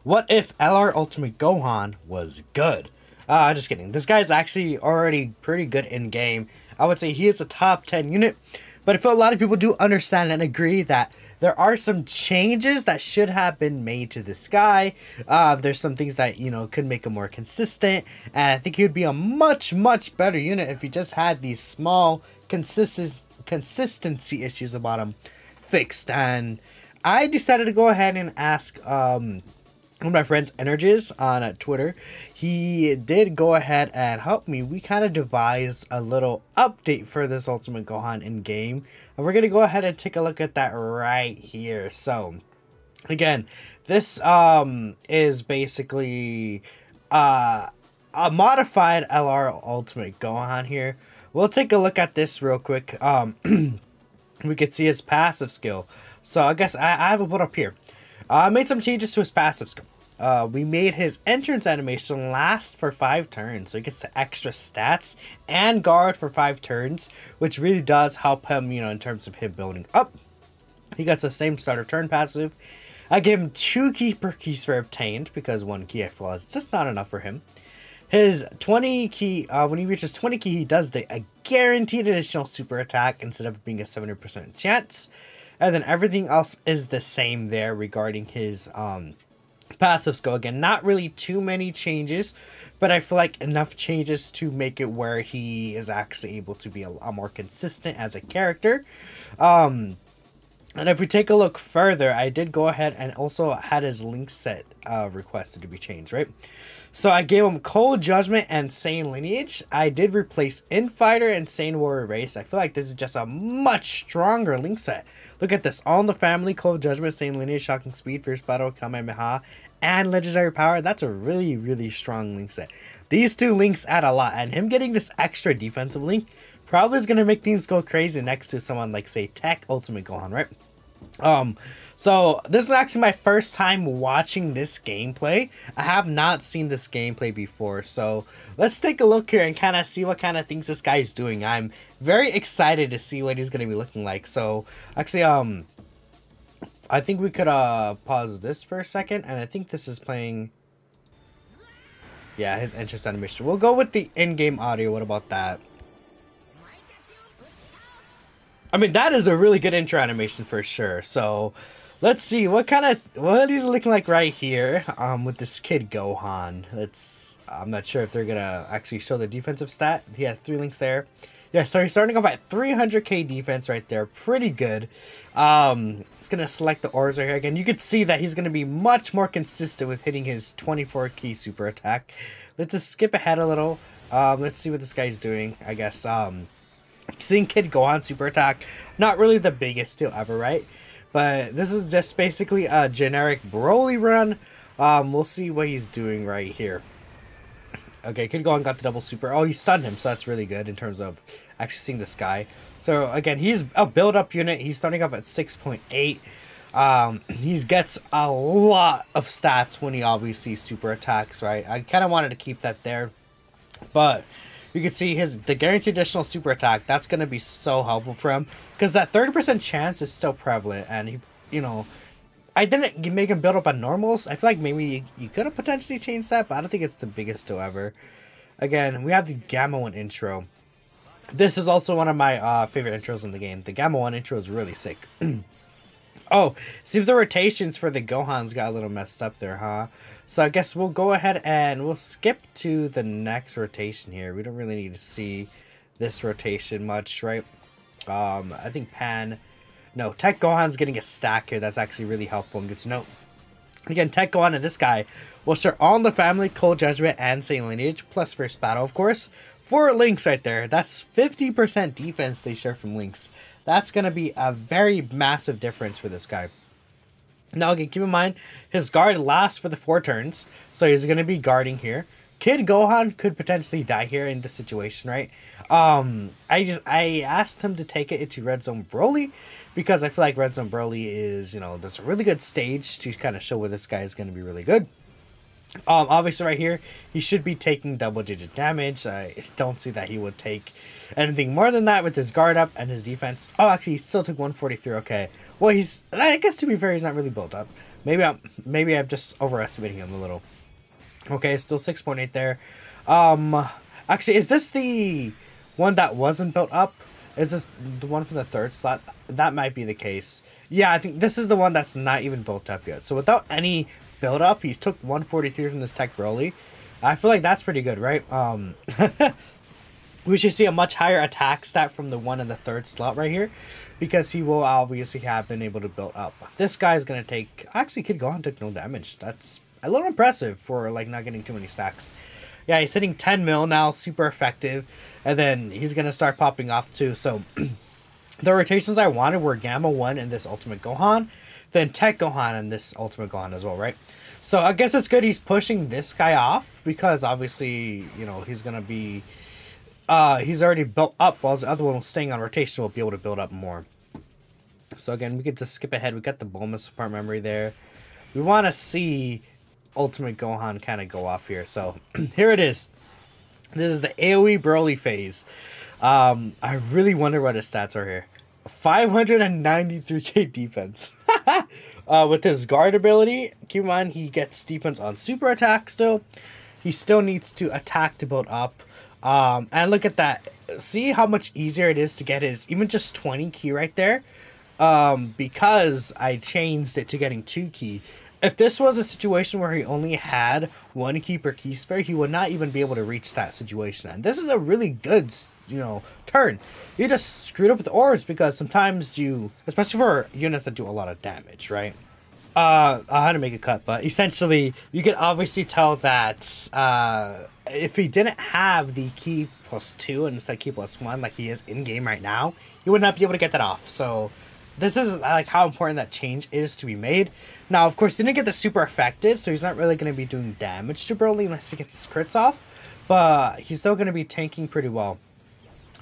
What if LR Ultimate Gohan was good? Just kidding. This guy's actually already pretty good in game. I would say he is a top 10 unit. But I feel a lot of people do understand and agree that there are some changes that should have been made to this guy. There's some things that, you know, could make him more consistent. And I think he would be a much, much better unit if he just had these small consistency issues about him fixed. And I decided to go ahead and ask one of my friends, Energies, on Twitter. He did go ahead and help me. We kind of devised a little update for this Ultimate Gohan in game, and we're gonna go ahead and take a look at that right here. So again, this is basically a modified LR Ultimate Gohan here. We'll take a look at this real quick. We could see his passive skill. So I guess I have it put up here. I made some changes to his passive skill. We made his entrance animation last for 5 turns, so he gets the extra stats and guard for 5 turns, which really does help him, you know, in terms of him building up. He gets the same starter turn passive. I gave him 2 keeper keys for obtained, because 1 key I feel is just not enough for him. His 20 key, when he reaches 20 key, he does a guaranteed additional super attack instead of being a 70% chance. And then everything else is the same there regarding his passive skill. Again, not really too many changes, but I feel like enough changes to make it where he is actually able to be a lot more consistent as a character. And if we take a look further, I did go ahead and also had his link set requested to be changed, right? So I gave him Cold Judgment and Saiyan Lineage. I did replace Infighter and Saiyan Warrior Race. I feel like this is just a much stronger link set. Look at this. All in the Family, Cold Judgment, Saiyan Lineage, Shocking Speed, Fierce Battle, Kamehameha, and Legendary Power. That's a really, really strong link set. These 2 links add a lot, and him getting this extra defensive link probably is going to make things go crazy next to someone like, say, Tech Ultimate Gohan, right? So this is actually my first time watching this gameplay. I have not seen this gameplay before, so let's take a look here and kind of see what kind of things this guy is doing. I'm very excited to see what he's going to be looking like. So actually, I think we could pause this for a second, and I think this is playing, yeah, his entrance animation. We'll go with the in-game audio. What about that? I mean, that is a really good intro animation for sure. So let's see what he's looking like right here with this kid Gohan. I'm not sure if they're gonna actually show the defensive stat. He has 3 links there. Yeah, so he's starting off at 300k defense right there. Pretty good. It's gonna select the auras right here again. You could see that he's gonna be much more consistent with hitting his 24 key super attack. Let's just skip ahead a little. Let's see what this guy's doing. I guess seeing Kid Gohan super attack, not really the biggest deal ever, right? But this is just basically a generic Broly run. We'll see what he's doing right here. Okay, Kid Gohan got the double super. Oh, he stunned him, so that's really good in terms of actually seeing this guy. So again, he's a build-up unit. He's starting off at 6.8. He gets a lot of stats when he obviously super attacks, right? I kind of wanted to keep that there, but you can see the guaranteed additional super attack. That's going to be so helpful for him, because that 30% chance is still prevalent. And he, you know, I didn't make him build up on normals. I feel like maybe you could have potentially changed that, but I don't think it's the biggest deal ever. Again, we have the Gamma 1 intro. This is also one of my favorite intros in the game. The Gamma 1 intro is really sick. Oh, seems the rotations for the Gohans got a little messed up there, huh? So I guess we'll go ahead and we'll skip to the next rotation here. We don't really need to see this rotation much, right? I think Tech Gohan's getting a stack here. That's actually really helpful and good to know. Again, Tech Gohan and this guy will share All in the Family, Cold Judgment, and Saiyan Lineage, plus First Battle, of course. 4 links right there. That's 50% defense they share from links. That's going to be a very massive difference for this guy. Now, again, keep in mind, his guard lasts for the 4 turns, so he's going to be guarding here. Kid Gohan could potentially die here in this situation, right? I asked him to take it into Red Zone Broly, because I feel like Red Zone Broly is, you know, there's a really good stage to kind of show where this guy is going to be really good. Obviously right here, he should be taking double-digit damage. I don't see that he would take anything more than that with his guard up and his defense. Oh, actually, he still took 143. Okay. Well, I guess to be fair, he's not really built up. Maybe I'm just overestimating him a little. Okay, still 6.8 there. Actually, is this the one that wasn't built up? Is this the one from the third slot? That might be the case. Yeah, I think this is the one that's not even built up yet. So without any build up, he's took 143 from this Tech Broly. I feel like that's pretty good, right? We should see a much higher attack stat from the one in the third slot right here, because he will obviously have been able to build up. This guy's gonna take, actually Kid Gohan took no damage. That's a little impressive for like not getting too many stacks. Yeah, he's hitting 10 mil now, super effective, and then he's gonna start popping off too. So the rotations I wanted were Gamma 1 in this Ultimate Gohan, then Tech Gohan and this Ultimate Gohan as well, right? So I guess it's good he's pushing this guy off, because obviously, you know, he's gonna be he's already built up, while the other one was staying on rotation, will be able to build up more. So again, we could just skip ahead. We got the Bulma support memory there. We want to see Ultimate Gohan kind of go off here. So here it is. This is the AoE Broly phase. I really wonder what his stats are here. 593k defense. With his guard ability, keep in mind he gets defense on super attack still. He still needs to attack to build up. And look at that. See how much easier it is to get his even just 20 key right there? Because I changed it to getting 2 key. If this was a situation where he only had 1 key per key sphere, he would not even be able to reach that situation. And this is a really good, you know, turn. You just screwed up with orbs, because sometimes you, especially for units that do a lot of damage, right? I had to make a cut, but essentially you can obviously tell that if he didn't have the key +2 and instead key +1 like he is in game right now, he would not be able to get that off. So this is like how important that change is to be made. Now, of course, he didn't get the super effective, so he's not really going to be doing damage to Broly unless he gets his crits off, but he's still going to be tanking pretty well.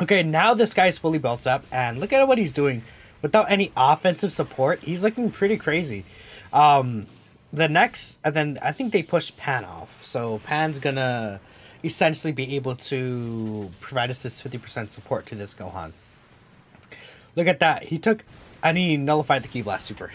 Okay, now this guy's fully built up, and look at what he's doing. Without any offensive support, he's looking pretty crazy. The next, and then I think they pushed Pan off, so Pan's gonna essentially be able to provide us this 50% support to this Gohan. Look at that. He took, and he nullified the Ki Blast Super.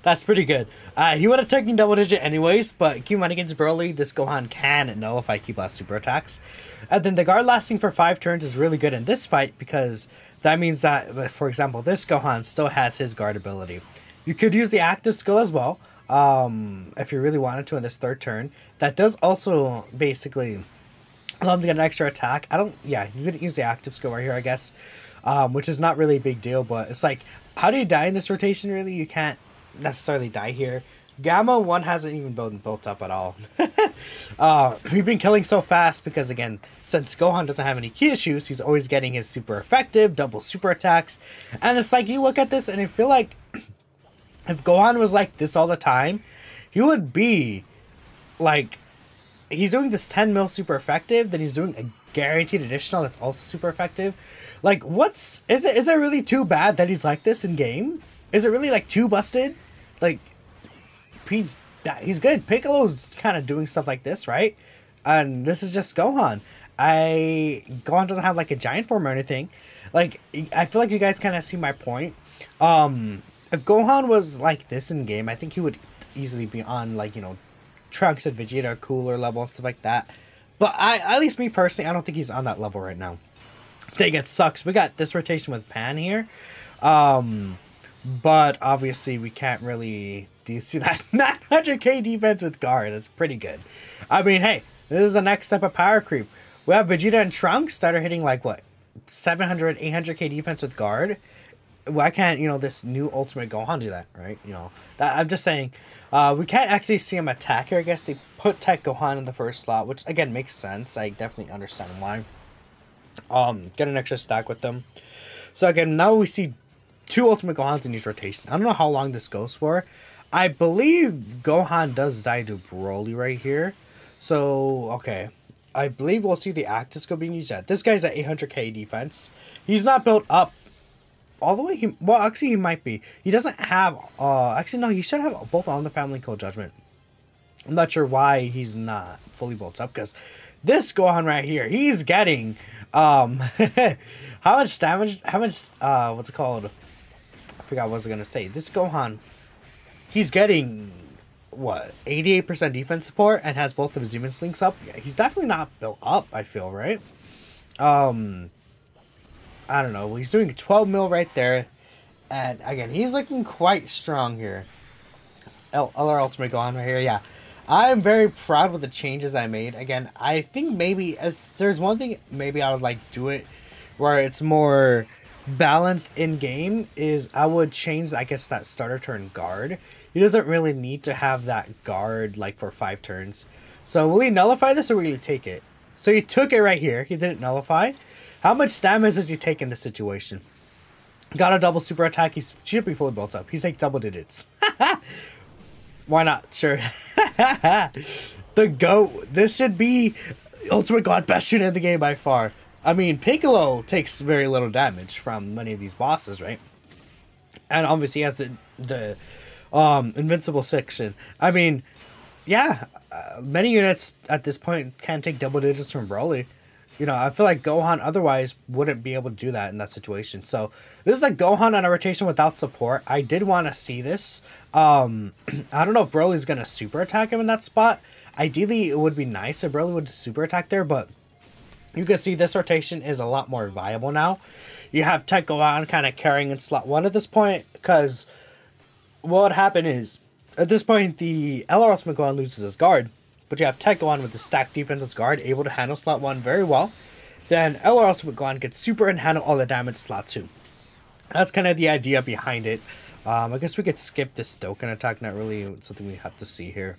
That's pretty good. He would have taken double digit anyways, but keep in mind against Broly, this Gohan can nullify Ki Blast Super attacks. And then the guard lasting for 5 turns is really good in this fight, because that means that, for example, this Gohan still has his guard ability. You could use the active skill as well, if you really wanted to in this third turn. That does also basically allow him to get an extra attack. Yeah, you could use the active skill right here, I guess, which is not really a big deal, but it's like, how do you die in this rotation, really? You can't necessarily die here. Gamma 1 hasn't even been built up at all. We've been killing so fast because, again, since Gohan doesn't have any key issues, he's always getting his super effective, double super attacks. And it's like, you look at this and I feel like if Gohan was like this all the time, he would be like, he's doing this 10 mil super effective, then he's doing a guaranteed additional that's also super effective. Like, is it really too bad that he's like this in game? Is it really like too busted? Like, he's good. Piccolo's kind of doing stuff like this, right? And this is just Gohan. Gohan doesn't have like a giant form or anything. Like, I feel like you guys kind of see my point. If Gohan was like this in game, I think he would easily be on, like, you know, Trunks and Vegeta cooler level and stuff like that. But at least me personally, I don't think he's on that level right now. Dang, it sucks. We got this rotation with Pan here. But obviously we can't really... Do you see that 900k defense with guard? That's pretty good. I mean, hey, this is the next step of power creep. We have Vegeta and Trunks that are hitting like, what, 700, 800k defense with guard. Why can't, you know, this new Ultimate Gohan do that, right? You know, I'm just saying, we can't actually see him attack here. I guess they put Tech Gohan in the first slot, which, again, makes sense. I definitely understand why. Get an extra stack with them. So, again, now we see 2 Ultimate Gohans in each rotation. I don't know how long this goes for. I believe Gohan does die to Broly right here. So, okay. I believe we'll see the active skill being used at. This guy's at 800k defense. He's not built up all the way. Well, actually, he might be. He doesn't have... actually, no, he should have both on the Family Code Judgment. I'm not sure why he's not fully built up, because this Gohan right here, he's getting... how much damage... How much... what's it called? I forgot what I was going to say. This Gohan... He's getting what, 88% defense support and has both of his demon links up. Yeah, he's definitely not built up, I feel, right? I don't know. He's doing 12 mil right there. And again, he's looking quite strong here. LR Ultimate go on right here. Yeah. I'm very proud with the changes I made. Again, I think maybe if there's one thing maybe I would like do it where it's more balanced in game is I would change, I guess, that starter turn guard. He doesn't really need to have that guard like for 5 turns. So will he nullify this or will he take it? So he took it right here. He didn't nullify. How much damage does he take in this situation? Got a double super attack. He should be fully built up. He's like double digits. Why not? Sure. The GOAT. This should be Ultimate God best unit in the game by far. I mean, Piccolo takes very little damage from many of these bosses, right? And obviously he has the invincible section. I mean, yeah, many units at this point can take double digits from Broly. You know, I feel like Gohan otherwise wouldn't be able to do that in that situation. So this is like Gohan on a rotation without support. I did want to see this. I don't know if Broly's going to super attack him in that spot. Ideally, it would be nice if Broly would super attack there, but you can see this rotation is a lot more viable now. You have Tech Gohan kind of carrying in slot 1 at this point, because what would happen is, at this point, the LR Ultimate Gohan loses his guard, but you have Tech Gohan with the stacked defenseless guard, able to handle slot 1 very well. Then LR Ultimate Gohan gets super and handle all the damage slot 2. That's kind of the idea behind it. I guess we could skip this Dokkan attack, not really something we have to see here.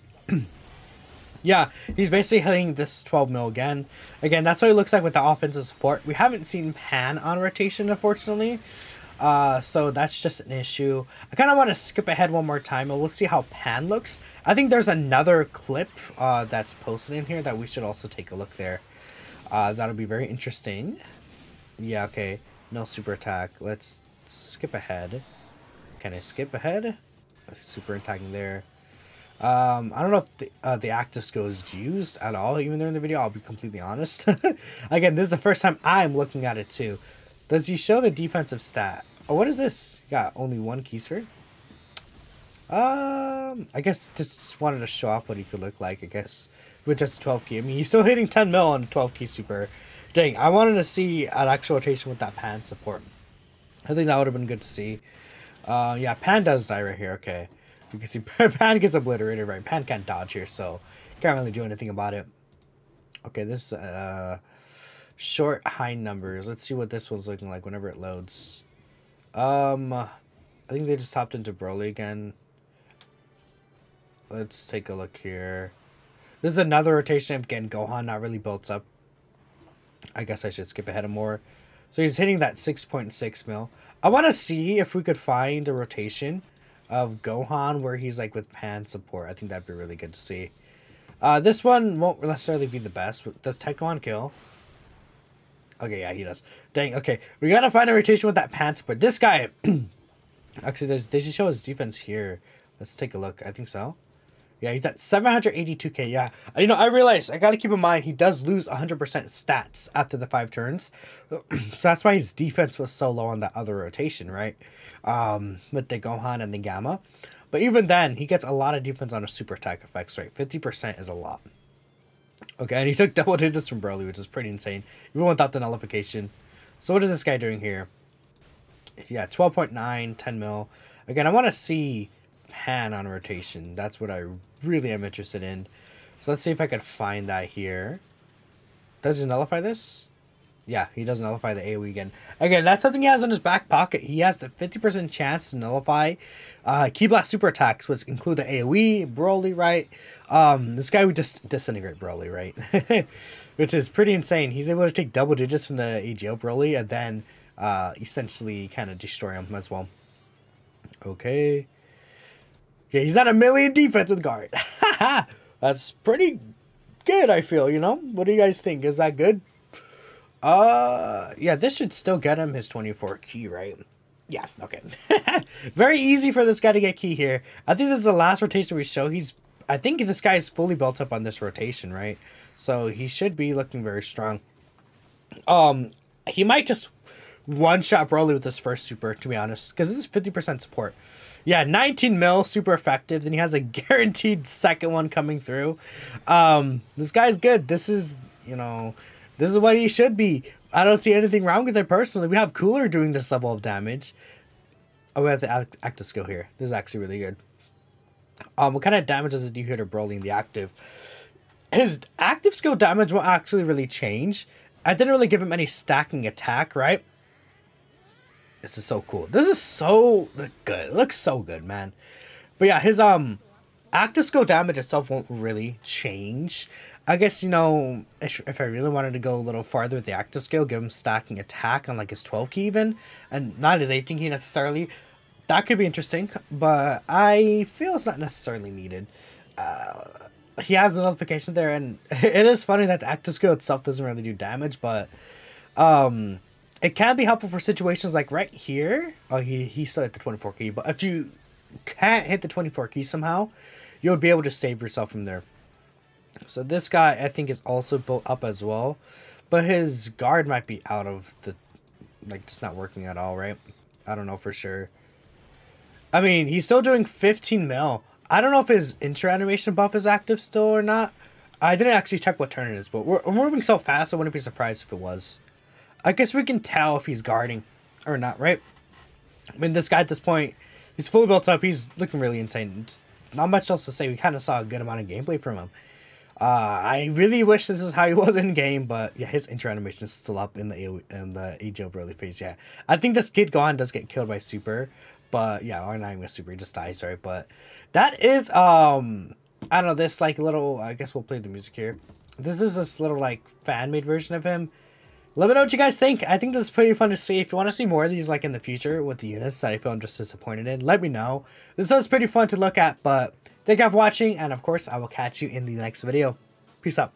Yeah, he's basically hitting this 12 mil again. Again, that's what it looks like with the offensive support. We haven't seen Pan on rotation, unfortunately. So that's just an issue. I kind of want to skip ahead one more time and we'll see how Pan looks. I think there's another clip that's posted in here that we should also take a look there. That'll be very interesting. Yeah, okay. No super attack. Let's skip ahead. Can I skip ahead? Super attacking there. I don't know if the active skill is used at all, even during the video, I'll be completely honest. Again, this is the first time I'm looking at it too. Does he show the defensive stat? Oh, what is this? Got only 1 key sphere? I guess just wanted to show off what he could look like, I guess, with just 12 key. I mean, he's still hitting 10 mil on 12 key super. Dang, I wanted to see an actual rotation with that Pan support. I think that would have been good to see. Yeah, Pan does die right here, okay. You can see Pan gets obliterated, right? Pan can't dodge here, so can't really do anything about it. Okay, this short high numbers. Let's see what this one's looking like whenever it loads. I think they just hopped into Broly again. Let's take a look here. This is another rotation. Again, Gohan not really built up. I guess I should skip ahead of more. So he's hitting that 6.6 mil. I want to see if we could find a rotation of Gohan where he's like with Pan support. I think that'd be really good to see. This one won't necessarily be the best. Does Tech Gohan kill? Okay, yeah, he does. Dang, okay. We gotta find a rotation with that Pan support. This guy... Actually, they should show his defense here. Let's take a look. I think so. Yeah, he's at 782k. Yeah, you know, I realized I gotta keep in mind he does lose 100% stats after the 5 turns, so that's why his defense was so low on that other rotation, right? With the Gohan and the Gamma, but even then he gets a lot of defense on a super attack effects, right? 50% is a lot. Okay, and he took double digits from Broly, which is pretty insane, even without the nullification. So what is this guy doing here? Yeah, 12.9, 10 mil. Again, I want to see Pan on rotation. That's what I really am interested in. So let's see if I could find that here. Does he nullify this? Yeah, he does nullify the AoE again. Again, that's something he has in his back pocket. He has the 50% chance to nullify Ki Blast super attacks, which include the AoE, Broly, right? This guy would just disintegrate Broly, right? Which is pretty insane. He's able to take double digits from the AGO Broly and then essentially kind of destroy him as well. Okay. Yeah, he's at 1 million defense with guard. That's pretty good, I feel, you know? What do you guys think? Is that good? Yeah, this should still get him his 24 key, right? Yeah, okay. Very easy for this guy to get key here. I think this is the last rotation we show. I think this guy's fully built up on this rotation, right? So he should be looking very strong. He might just one-shot Broly with his first super, to be honest, because this is 50% support. Yeah, 19 mil, super effective. Then he has a guaranteed second one coming through. This guy's good. This is, you know, this is what he should be. I don't see anything wrong with it personally. We have Cooler doing this level of damage. Oh, we have the active skill here. This is actually really good. What kind of damage does it do here to Broly in the active? His active skill damage won't actually really change. I didn't really give him any stacking attack, right? This is so cool. This is so good. It looks so good, man. But yeah, his active skill damage itself won't really change. I guess, you know, if I really wanted to go a little farther with the active skill, give him stacking attack on like his 12 key even, and not his 18 key necessarily. That could be interesting, but I feel it's not necessarily needed. He has a notification there, and it is funny that the active skill itself doesn't really do damage, but it can be helpful for situations like right here. Oh, he still hit the 24 key, but if you can't hit the 24 key somehow, you'll be able to save yourself from there. So this guy, I think, is also built up as well, but his guard might be out of the, like, it's not working at all, right? I don't know for sure. I mean, he's still doing 15 mil. I don't know if his intro animation buff is active still or not. I didn't actually check what turn it is, but we're moving so fast, I wouldn't be surprised if it was. I guess we can tell if he's guarding or not, right? I mean, this guy at this point, he's fully built up. He's looking really insane. It's not much else to say. We kind of saw a good amount of gameplay from him. I really wish this is how he was in game, but yeah, his intro animation is still up in the AGL Broly phase. Yeah, I think this kid Gohan does get killed by super, but yeah, or not even super, he just dies, right? But that is I don't know, this like little, I guess we'll play the music here. This is this little like fan made version of him. Let me know what you guys think. I think this is pretty fun to see. If you want to see more of these like in the future with the units that I feel I'm just disappointed in, let me know. This is pretty fun to look at, but thank you for watching, and of course, I will catch you in the next video. Peace out.